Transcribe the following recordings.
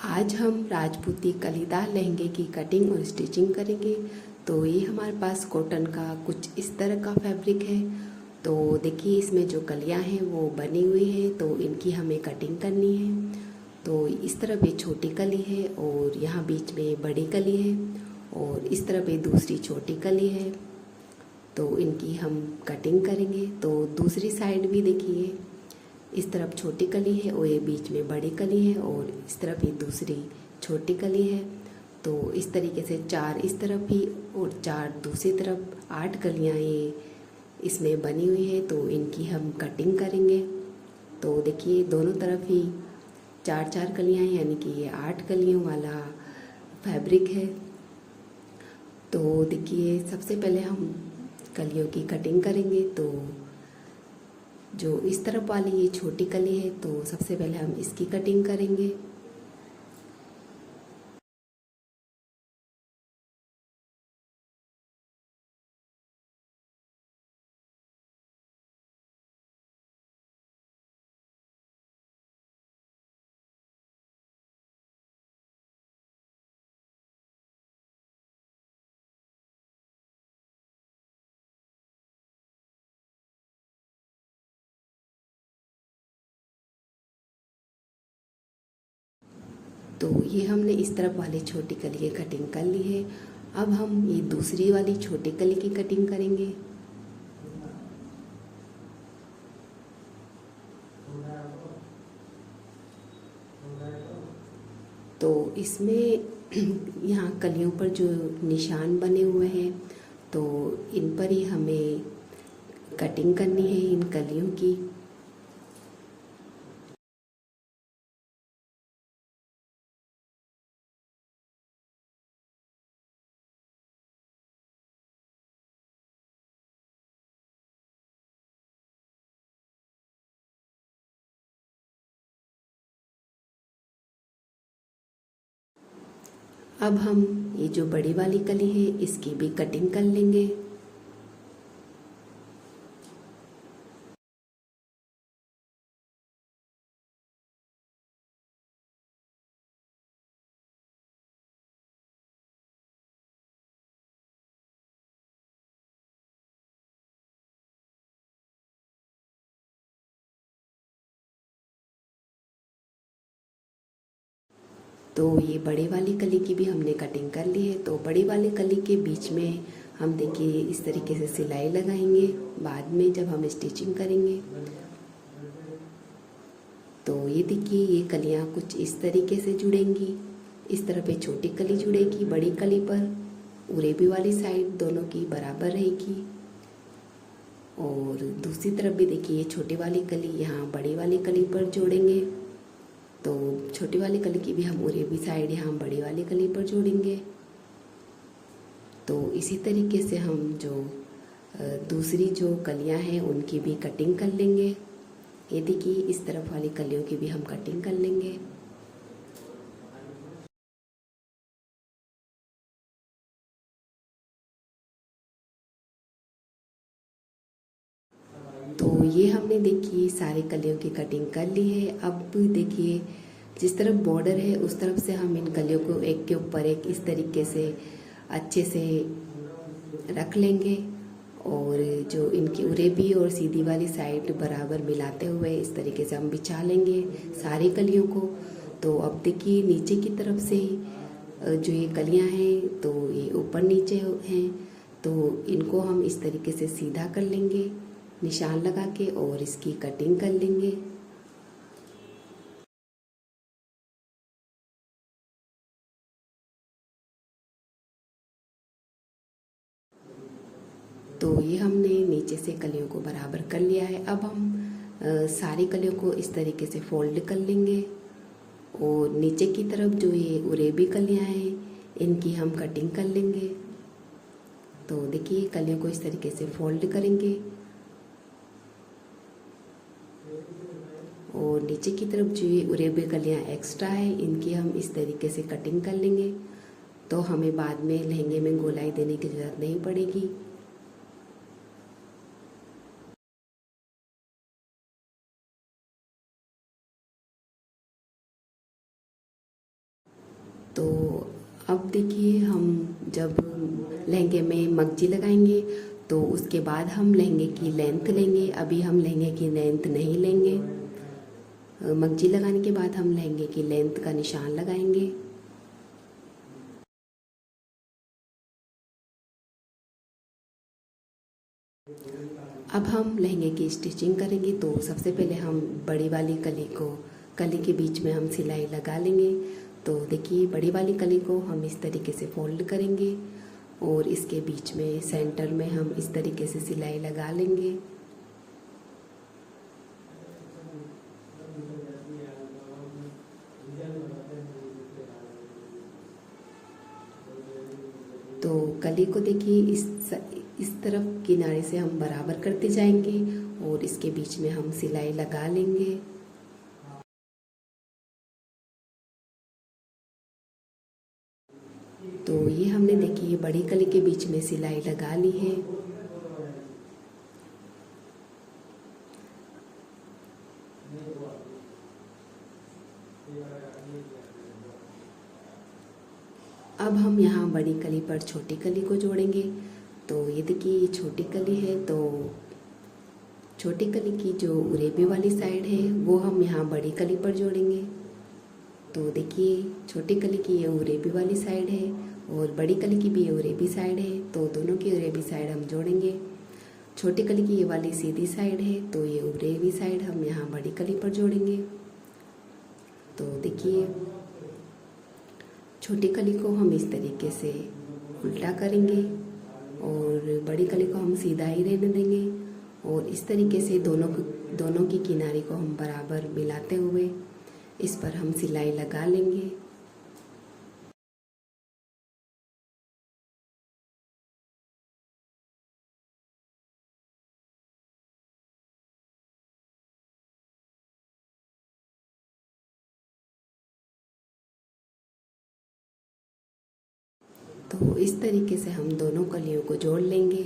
आज हम राजपूती कलीदार लहंगे की कटिंग और स्टिचिंग करेंगे। तो ये हमारे पास कॉटन का कुछ इस तरह का फैब्रिक है। तो देखिए इसमें जो कलियां हैं वो बनी हुई हैं, तो इनकी हमें कटिंग करनी है। तो इस तरफ ये छोटी कली है और यहाँ बीच में बड़ी कली है और इस तरफ ये दूसरी छोटी कली है। तो इनकी हम कटिंग करेंगे। तो दूसरी साइड भी देखिए, इस तरफ छोटी कली है और ये बीच में बड़ी कली है और इस तरफ ये दूसरी छोटी कली है। तो इस तरीके से 4 इस तरफ ही और 4 दूसरी तरफ, 8 कलियाँ ये इसमें बनी हुई है। तो इनकी हम कटिंग करेंगे। तो देखिए दोनों तरफ ही 4-4 कलियाँ हैं, यानी कि ये 8 कलियों वाला फैब्रिक है। तो देखिए सबसे पहले हम कलियों की कटिंग करेंगे। तो जो इस तरफ वाली ये छोटी कली है, तो सबसे पहले हम इसकी कटिंग करेंगे। तो ये हमने इस तरफ वाली छोटी कली की कटिंग कर ली है। अब हम ये दूसरी वाली छोटी कली की कटिंग करेंगे। तो इसमें यहाँ कलियों पर जो निशान बने हुए हैं, तो इन पर ही हमें कटिंग करनी है इन कलियों की। अब हम ये जो बड़ी वाली कली है इसकी भी कटिंग कर लेंगे। तो ये बड़ी वाली कली की भी हमने कटिंग कर ली है। तो बड़ी वाली कली के बीच में हम देखिए इस तरीके से सिलाई लगाएंगे बाद में जब हम स्टिचिंग करेंगे। तो ये देखिए ये कलियाँ कुछ इस तरीके से जुड़ेंगी। इस तरफ ये छोटी कली जुड़ेगी बड़ी कली पर, उरेबी वाली साइड दोनों की बराबर रहेगी। और दूसरी तरफ भी देखिए ये छोटी वाली कली यहाँ बड़ी वाली कली पर जोड़ेंगे। तो छोटी वाली कली की भी हम उरेबी साइड यहाँ बड़ी वाली कली पर जोड़ेंगे। तो इसी तरीके से हम जो दूसरी जो कलियाँ हैं उनकी भी कटिंग कर लेंगे। ये देखिए इस तरफ वाली कलियों की भी हम कटिंग कर लेंगे। तो ये हमने देखिए सारी कलियों की कटिंग कर ली है। अब देखिए जिस तरफ बॉर्डर है उस तरफ से हम इन कलियों को एक के ऊपर एक इस तरीके से अच्छे से रख लेंगे और जो इनकी उरेबी और सीधी वाली साइड बराबर मिलाते हुए इस तरीके से हम बिछा लेंगे सारी कलियों को। तो अब देखिए नीचे की तरफ से जो ये कलियां हैं तो ये ऊपर नीचे हैं, तो इनको हम इस तरीके से सीधा कर लेंगे निशान लगा के और इसकी कटिंग कर लेंगे। तो ये हमने नीचे से कलियों को बराबर कर लिया है। अब हम सारी कलियों को इस तरीके से फोल्ड कर लेंगे और नीचे की तरफ जो ये उरेबी कलियां हैं इनकी हम कटिंग कर लेंगे। तो देखिए कलियों को इस तरीके से फोल्ड करेंगे और नीचे की तरफ जो ये उरेबी कलियां एक्स्ट्रा है इनकी हम इस तरीके से कटिंग कर लेंगे। तो हमें बाद में लहंगे में गोलाई देने की ज़रूरत नहीं पड़ेगी। तो अब देखिए हम जब लहंगे में मगजी लगाएंगे तो उसके बाद हम लहंगे की लेंथ लेंगे। अभी हम लहंगे की लेंथ नहीं लेंगे। मगजी लगाने के बाद हम लहंगे की लेंथ का निशान लगाएंगे। अब हम लहंगे की स्टिचिंग करेंगे। तो सबसे पहले हम बड़ी वाली कली के बीच में हम सिलाई लगा लेंगे। तो देखिए बड़ी वाली कली को हम इस तरीके से फोल्ड करेंगे और इसके बीच में सेंटर में हम इस तरीके से सिलाई लगा लेंगे। तो कली को देखिए इस तरफ किनारे से हम बराबर करते जाएंगे और इसके बीच में हम सिलाई लगा लेंगे। तो ये हमने देखिए बड़ी कली के बीच में सिलाई लगा ली है। अब हम यहाँ बड़ी कली पर छोटी कली को जोड़ेंगे। तो ये देखिए ये छोटी कली है, तो छोटी कली की जो उरेबी वाली साइड है वो हम यहाँ बड़ी कली पर जोड़ेंगे। तो देखिए छोटी कली की ये उरेबी वाली साइड है और बड़ी कली की भी ये उरेबी साइड है, तो दोनों की उरेबी साइड हम जोड़ेंगे। छोटी कली की ये वाली सीधी साइड है, तो ये उरेबी साइड हम यहाँ बड़ी कली पर जोड़ेंगे। तो देखिए छोटी कली को हम इस तरीके से उल्टा करेंगे और बड़ी कली को हम सीधा ही रहने देंगे और इस तरीके से दोनों की किनारे को हम बराबर मिलाते हुए इस पर हम सिलाई लगा लेंगे। तो इस तरीके से हम दोनों कलियों को जोड़ लेंगे।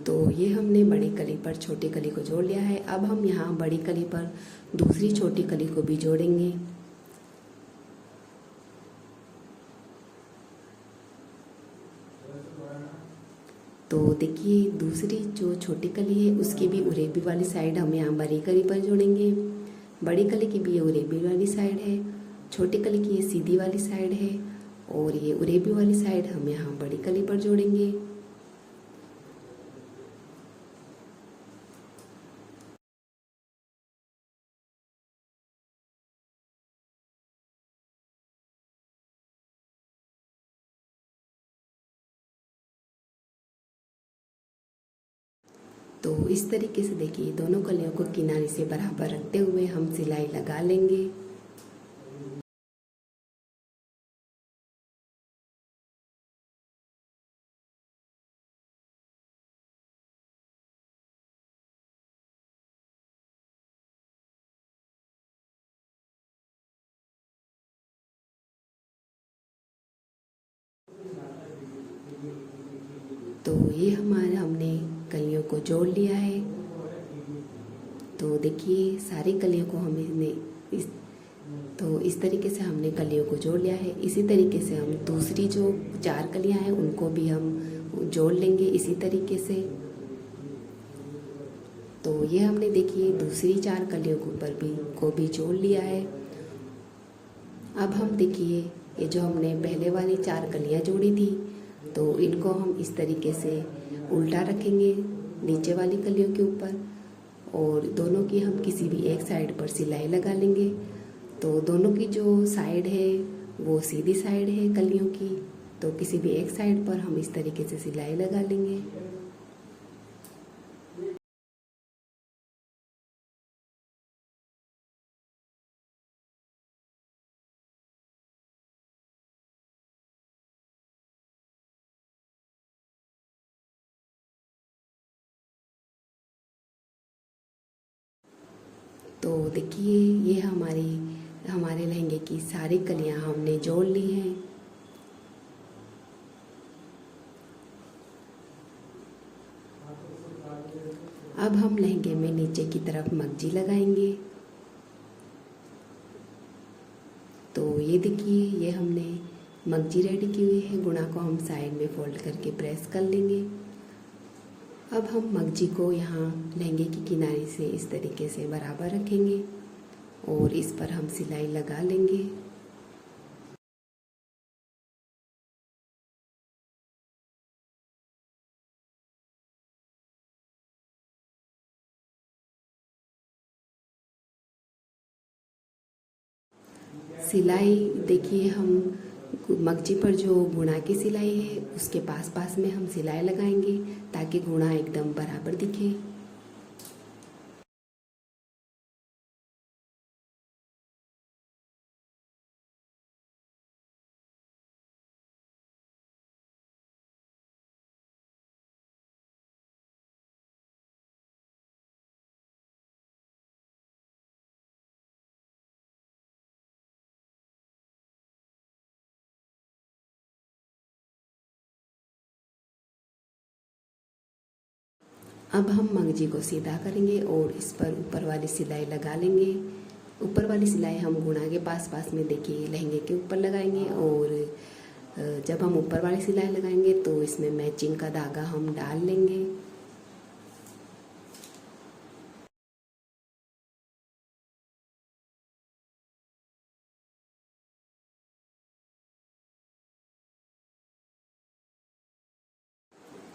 तो ये हमने बड़ी कली पर छोटी कली को जोड़ लिया है। अब हम यहाँ बड़ी कली पर दूसरी छोटी कली को भी जोड़ेंगे। तो देखिए दूसरी जो छोटी कली है उसकी भी उरेबी वाली साइड हम यहाँ बड़ी कली पर जोड़ेंगे। बड़ी कली की भी ये उरेबी वाली साइड है, छोटी कली की ये सीधी वाली साइड है और ये उरेबी वाली साइड हम यहाँ बड़ी कली पर जोड़ेंगे। तो इस तरीके से देखिए दोनों कलियों को किनारे से बराबर रखते हुए हम सिलाई लगा लेंगे। तो ये हमने कलियों को जोड़ लिया है। तो देखिए सारी कलियों को हमने इस तरीके से हमने कलियों को जोड़ लिया है। इसी तरीके से हम दूसरी जो 4 कलियां हैं उनको भी हम जोड़ लेंगे इसी तरीके से। तो ये हमने देखिए दूसरी 4 कलियों को भी जोड़ लिया है। अब हम देखिए ये जो हमने पहले वाली 4 कलियां जोड़ी थी तो इनको हम इस तरीके से उल्टा रखेंगे नीचे वाली कलियों के ऊपर और दोनों की हम किसी भी एक साइड पर सिलाई लगा लेंगे। तो दोनों की जो साइड है वो सीधी साइड है कलियों की, तो किसी भी एक साइड पर हम इस तरीके से सिलाई लगा लेंगे। तो देखिए ये हमारे लहंगे की सारी कलियां हमने जोड़ ली हैं। अब हम लहंगे में नीचे की तरफ मगजी लगाएंगे। तो ये देखिए, ये हमने मगजी रेडी की हुई है। गुणा को हम साइड में फोल्ड करके प्रेस कर लेंगे। अब हम मगजी को यहाँ लहंगे की किनारे से इस तरीके से बराबर रखेंगे और इस पर हम सिलाई लगा लेंगे। सिलाई देखिए, हम मगजी पर जो गुणा की सिलाई है उसके पास पास में हम सिलाई लगाएंगे ताकि गुणा एकदम बराबर दिखे। अब हम मगजी को सीधा करेंगे और इस पर ऊपर वाली सिलाई लगा लेंगे। ऊपर वाली सिलाई हम गुणा के पास पास में देखिए लहंगे के ऊपर लगाएंगे और जब हम ऊपर वाली सिलाई लगाएंगे तो इसमें मैचिंग का धागा हम डाल लेंगे।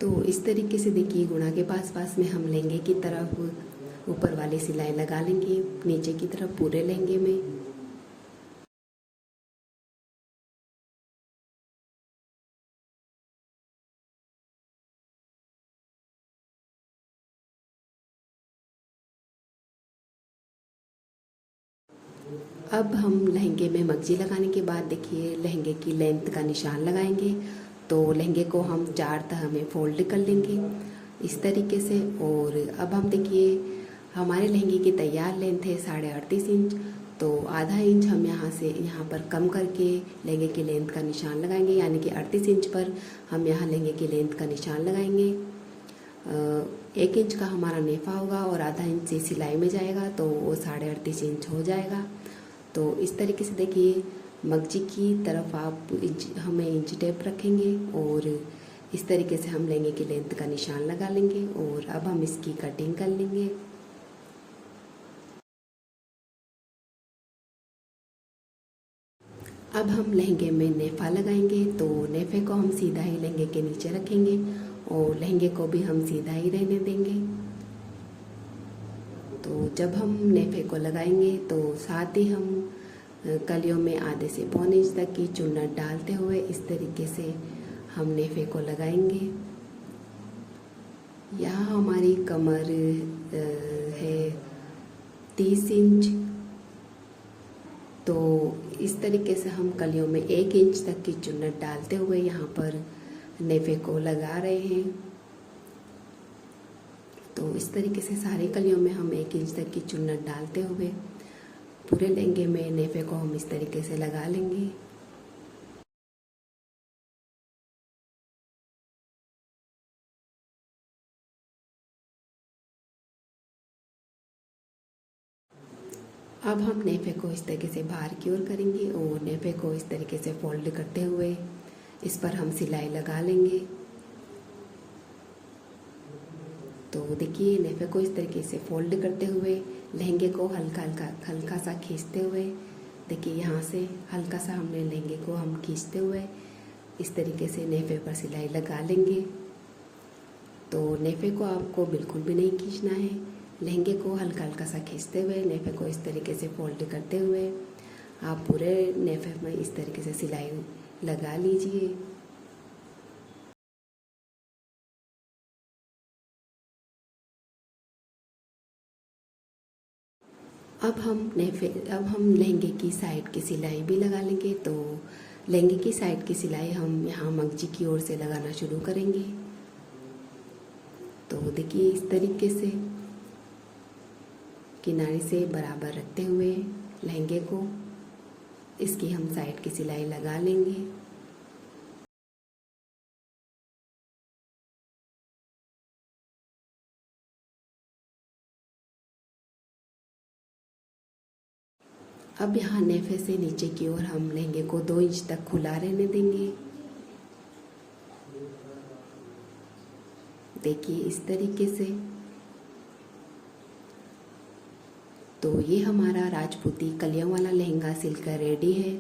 तो इस तरीके से देखिए गुणा के पास पास में हम लहंगे की तरफ ऊपर वाली सिलाई लगा लेंगे नीचे की तरफ पूरे लहंगे में। अब हम लहंगे में मगजी लगाने के बाद देखिए लहंगे की लेंथ का निशान लगाएंगे। तो लहंगे को हम 4 तह में फोल्ड कर लेंगे इस तरीके से। और अब हम देखिए हमारे लहंगे की तैयार लेंथ है 38.5 इंच। तो आधा इंच हम यहाँ से यहाँ पर कम करके लहंगे की लेंथ का निशान लगाएंगे, यानी कि 38 इंच पर हम यहाँ लहंगे की लेंथ का निशान लगाएंगे। 1 इंच का हमारा नेफा होगा और आधा इंच से सिलाई में जाएगा तो वो 38.5 इंच हो जाएगा। तो इस तरीके से देखिए मगजी की तरफ आप हमें इंच टेप रखेंगे और इस तरीके से हम लहंगे की लेंथ का निशान लगा लेंगे और अब हम इसकी कटिंग कर लेंगे। अब हम लहंगे में नेफा लगाएंगे। तो नेफे को हम सीधा ही लहंगे के नीचे रखेंगे और लहंगे को भी हम सीधा ही रहने देंगे। तो जब हम नेफे को लगाएंगे तो साथ ही हम कलियों में आधे से पौने इंच तक की चुन्नट डालते हुए इस तरीके से हम नेफे को लगाएंगे। यहाँ हमारी कमर है 30 इंच। तो इस तरीके से हम कलियों में 1 इंच तक की चुन्नट डालते हुए यहाँ पर नेफे को लगा रहे हैं। तो इस तरीके से सारी कलियों में हम 1 इंच तक की चुन्नट डालते हुए पूरे लहंगे में नेफे को हम इस तरीके से लगा लेंगे। अब हम नेफे को इस तरीके से बाहर की ओर करेंगे और नेफे को इस तरीके से फोल्ड करते हुए इस पर हम सिलाई लगा लेंगे। तो देखिए नेफे को इस तरीके से फोल्ड करते हुए लहंगे को हल्का सा खींचते हुए देखिए यहाँ से हल्का सा हमने लहंगे को हम खींचते हुए इस तरीके से नेफे पर सिलाई लगा लेंगे। तो नेफे को आपको बिल्कुल भी नहीं खींचना है, लहंगे को हल्का सा खींचते हुए नेफे को इस तरीके से फोल्ड करते हुए आप पूरे नेफे में इस तरीके से सिलाई लगा लीजिए। अब हम लहंगे की साइड की सिलाई भी लगा लेंगे। तो लहंगे की साइड की सिलाई हम यहाँ मगजी की ओर से लगाना शुरू करेंगे। तो देखिए इस तरीके से किनारे से बराबर रखते हुए लहंगे को इसकी हम साइड की सिलाई लगा लेंगे। अब यहाँ नेफे से नीचे की ओर हम लहंगे को 2 इंच तक खुला रहने देंगे। देखिए इस तरीके से। तो ये हमारा राजपूती कलियों वाला लहंगा सिलकर रेडी है।